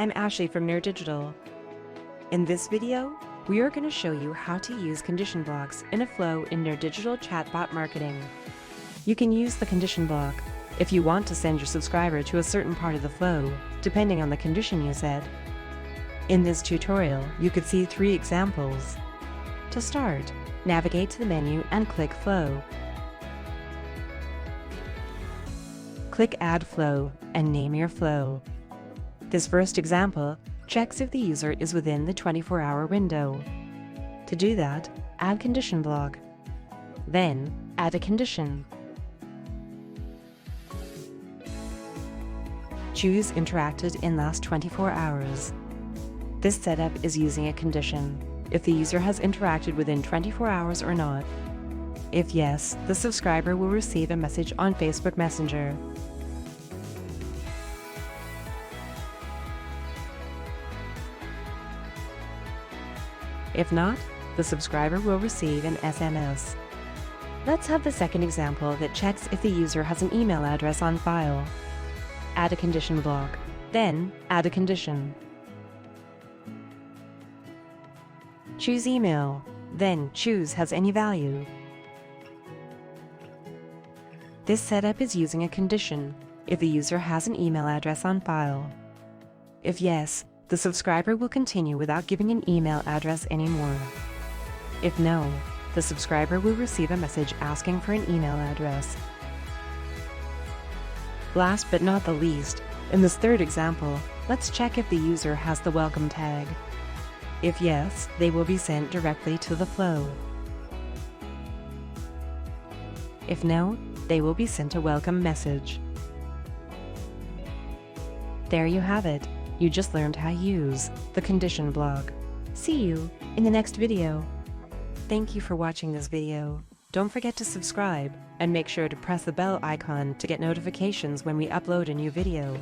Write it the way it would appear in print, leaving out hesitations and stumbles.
I'm Ashley from nerDigital. In this video, we are going to show you how to use condition blocks in a flow in nerDigital Chatbot marketing. You can use the condition block if you want to send your subscriber to a certain part of the flow, depending on the condition you set. In this tutorial, you could see 3 examples. To start, navigate to the menu and click Flow. Click Add Flow and name your flow. This first example checks if the user is within the 24-hour window. To do that, add condition block. Then, add a condition. Choose interacted in last 24 hours. This setup is using a condition if the user has interacted within 24 hours or not. If yes, the subscriber will receive a message on Facebook Messenger. If not, the subscriber will receive an SMS. Let's have the second example that checks if the user has an email address on file. Add a condition block, then add a condition. Choose email, then choose has any value. This setup is using a condition if the user has an email address on file. If yes, the subscriber will continue without giving an email address anymore. If no, the subscriber will receive a message asking for an email address. Last but not the least, in this third example, let's check if the user has the welcome tag. If yes, they will be sent directly to the flow. If no, they will be sent a welcome message. There you have it. You just learned how to use the condition block. See you in the next video. Thank you for watching this video. Don't forget to subscribe and make sure to press the bell icon to get notifications when we upload a new video.